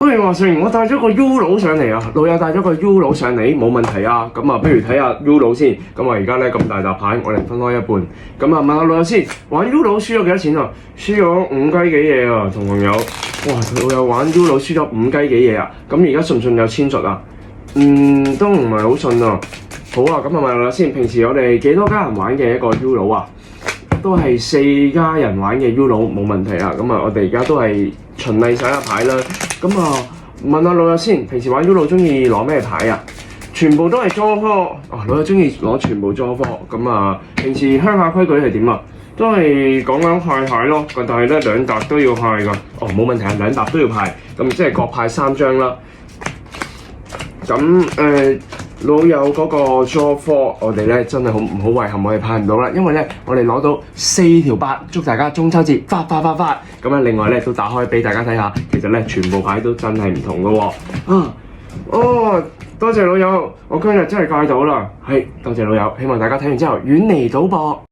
喂，話說我帶咗個 U 佬上嚟啊，老友帶咗個 U 佬上嚟冇問題啊。咁啊，不如睇下 U 佬先。咁啊，而家咧咁大沓牌，我哋分開一半。咁啊，問下老友先，玩 U 佬輸咗幾多錢啊？輸咗5雞幾嘢啊，同朋友。哇，老友玩 U 佬輸咗5雞幾嘢啊？咁而家信唔信有千術啊？都唔係好信啊。好啊，咁啊問下老友先，平時我哋幾多家人玩嘅一個 U 佬啊？都係4家人玩嘅 U 佬冇問題啊。咁啊，我哋而家都係循例洗下牌啦。咁啊，問下老友先，平時玩 U 佬中意攞咩牌啊？全部都係莊科。哦，老友中意攞全部莊科。咁啊，平時鄉下規矩係點啊？都係講緊派牌咯。但係咧2沓都要派㗎。哦，冇問題啊，2沓都要派。咁即係各派3張啦。咁老友嗰個 draw 4，我哋咧真係好遺憾，我哋派唔到啦，因為咧我哋攞到4條8，祝大家中秋節發！咁啊，另外咧都打開俾大家睇下，其實咧全部牌都真係唔同嘅喎。多謝老友，我今日真係戒到啦，係多謝老友，希望大家睇完之後遠離賭博。